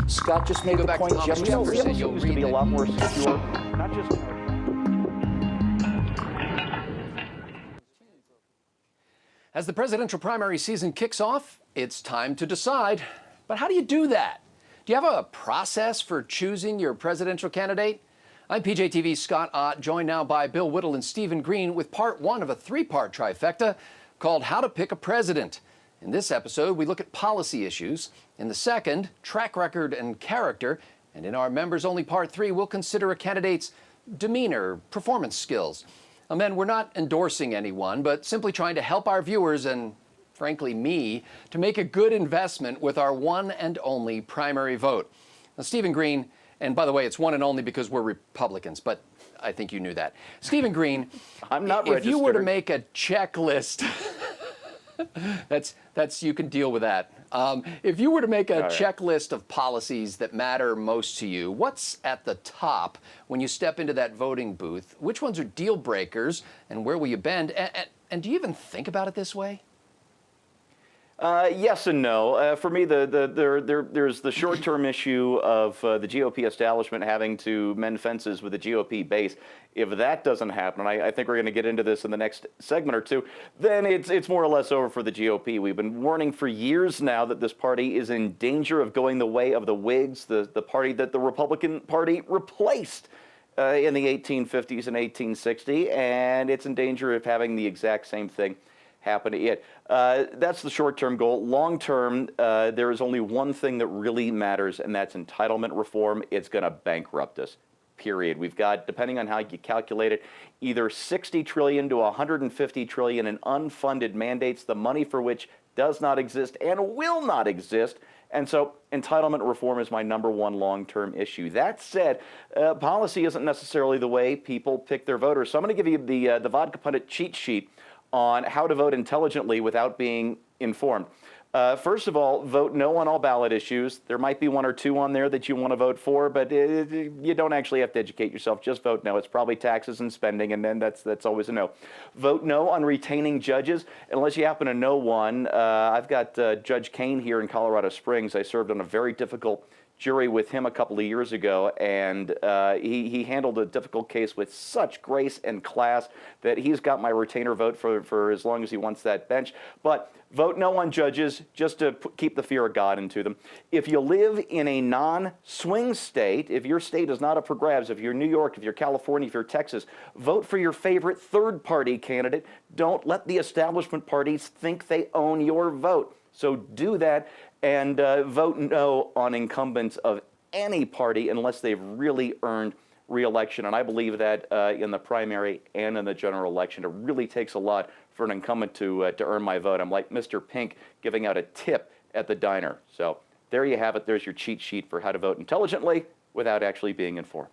Scott just made the point. Real seems to be a lot more secure, not just. As the presidential primary season kicks off, it's time to decide. But how do you do that? Do you have a process for choosing your presidential candidate? I'm PJTV's Scott Ott, joined now by Bill Whittle and Stephen Green with part one of a three-part trifecta called How to Pick a President. In this episode, we look at policy issues. In the second, track record and character. And in our members-only part three, we'll consider a candidate's demeanor, performance skills. Now, men, we're not endorsing anyone, but simply trying to help our viewers and, frankly, me, to make a good investment with our one and only primary vote. Now, Stephen Green, and by the way, it's one and only because we're Republicans, but I think you knew that. Stephen Green, I'm not registered. If you were to make a checklist, that's you can deal with that. If you were to make a checklist of policies that matter most to you, what's at the top when you step into that voting booth? Which ones are deal breakers, and where will you bend? And do you even think about it this way? Yes and no. For me, there's the short-term issue of the GOP establishment having to mend fences with the GOP base. If that doesn't happen, and I think we're going to get into this in the next segment or two, then it's more or less over for the GOP. We've been warning for years now that this party is in danger of going the way of the Whigs, the party that the Republican Party replaced in the 1850s and 1860, and it's in danger of having the exact same thing happen to it. That's the short-term goal. Long-term, there is only one thing that really matters, and that's entitlement reform. It's going to bankrupt us, period. We've got, depending on how you calculate it, either 60 trillion to 150 trillion in unfunded mandates, the money for which does not exist and will not exist. And so entitlement reform is my number one long-term issue. That said, policy isn't necessarily the way people pick their voters. So I'm going to give you the Vodka Pundit cheat sheet on how to vote intelligently without being informed. First of all, vote no on all ballot issues. There might be one or two on there that you want to vote for, but you don't actually have to educate yourself. Just vote no. It's probably taxes and spending, and then that's always a no. Vote no on retaining judges, unless you happen to know one. I've got Judge Kane here in Colorado Springs. I served on a very difficult jury with him a couple of years ago, and he handled a difficult case with such grace and class that he's got my retainer vote for as long as he wants that bench. But vote no on judges, just to keep the fear of God into them. If you live in a non-swing state, if your state is not up for grabs, if you're New York, if you're California, if you're Texas, vote for your favorite third-party candidate. Don't let the establishment parties think they own your vote. So do that. And vote no on incumbents of any party unless they've really earned re-election. And I believe that in the primary and in the general election. It really takes a lot for an incumbent to earn my vote. I'm like Mr. Pink giving out a tip at the diner. So there you have it. There's your cheat sheet for how to vote intelligently without actually being informed.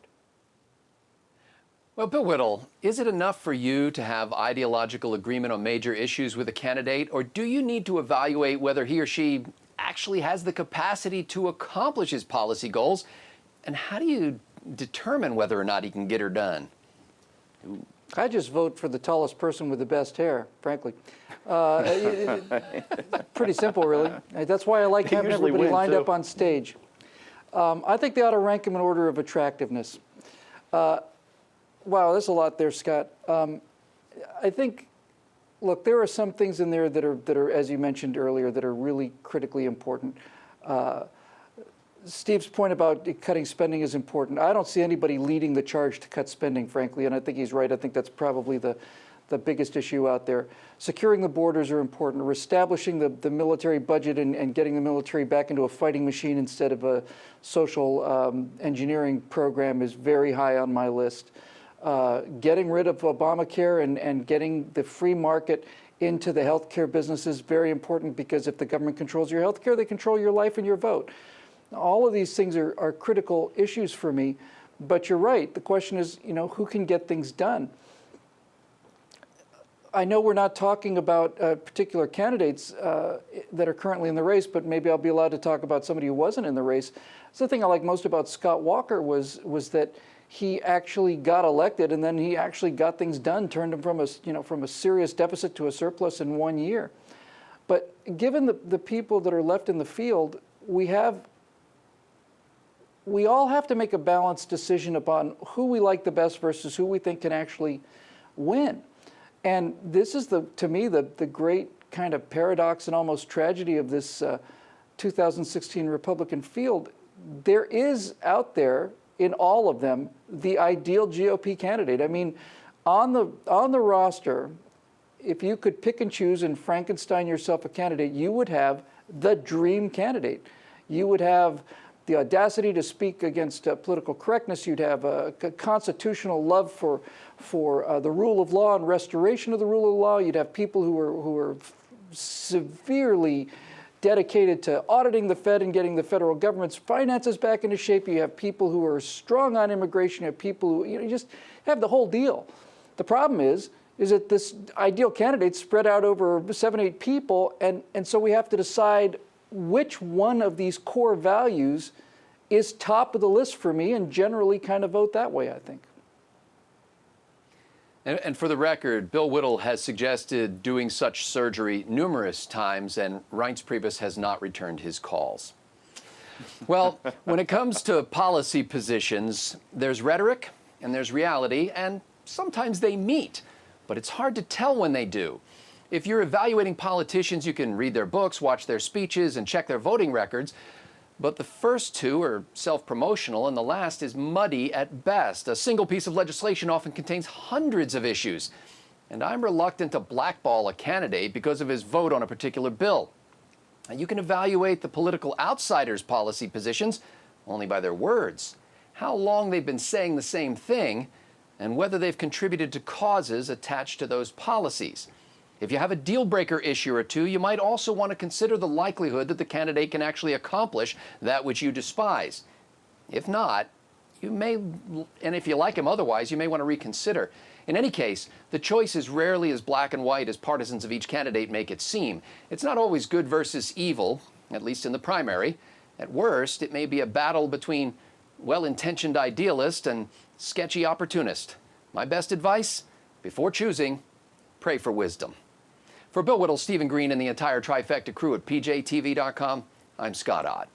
Well, Bill Whittle, is it enough for you to have ideological agreement on major issues with a candidate, or do you need to evaluate whether he or she actually has the capacity to accomplish his policy goals? And how do you determine whether or not he can get her done? I just vote for the tallest person with the best hair, frankly. Pretty simple, really. That's why I like having everybody lined up on stage. I think they ought to rank them in order of attractiveness. Wow, there's a lot there, Scott. I think, look, there are some things in there that are, as you mentioned earlier, that are really critically important. Steve's point about cutting spending is important. I don't see anybody leading the charge to cut spending, frankly, and I think he's right. I think that's probably the biggest issue out there. Securing the borders are important. Reestablishing the military budget and getting the military back into a fighting machine instead of a social engineering program is very high on my list. Getting rid of Obamacare and getting the free market into the healthcare business is very important, because if the government controls your healthcare, they control your life and your vote. All of these things are critical issues for me, but you're right. The question is, who can get things done? I know we're not talking about particular candidates that are currently in the race, but maybe I'll be allowed to talk about somebody who wasn't in the race. So the thing I like most about Scott Walker was that he actually got elected, and then he actually got things done, turned him from a serious deficit to a surplus in 1 year. But given the people that are left in the field, we have we all have to make a balanced decision upon who we like the best versus who we think can actually win. And this is, to me, the great kind of paradox and almost tragedy of this 2016 Republican field. There is out there, in all of them, the ideal GOP candidate. I mean, on the roster, if you could pick and choose and Frankenstein yourself a candidate, you would have the dream candidate. You would have the audacity to speak against political correctness. You'd have a constitutional love for the rule of law and restoration of the rule of law. You'd have people who are severely dedicated to auditing the Fed and getting the federal government's finances back into shape. You have people who are strong on immigration. You have people who, you just have the whole deal. The problem is that this ideal candidate spread out over 7, 8 people, and so we have to decide which one of these core values is top of the list for me, and generally kind of vote that way, I think. And for the record, Bill Whittle has suggested doing such surgery numerous times, and Reince Priebus has not returned his calls. Well, when it comes to policy positions, there's rhetoric and there's reality, and sometimes they meet, but it's hard to tell when they do. If you're evaluating politicians, you can read their books, watch their speeches, and check their voting records. But the first two are self-promotional, and the last is muddy at best. A single piece of legislation often contains hundreds of issues. And I'm reluctant to blackball a candidate because of his vote on a particular bill. Now, you can evaluate the political outsiders' policy positions only by their words, how long they've been saying the same thing, and whether they've contributed to causes attached to those policies. If you have a deal-breaker issue or two, you might also want to consider the likelihood that the candidate can actually accomplish that which you despise. If not, you may, and if you like him otherwise, you may want to reconsider. In any case, the choice is rarely as black and white as partisans of each candidate make it seem. It's not always good versus evil, at least in the primary. At worst, it may be a battle between well-intentioned idealist and sketchy opportunist. My best advice, before choosing, pray for wisdom. For Bill Whittle, Stephen Green, and the entire Trifecta crew at PJTV.com, I'm Scott Ott.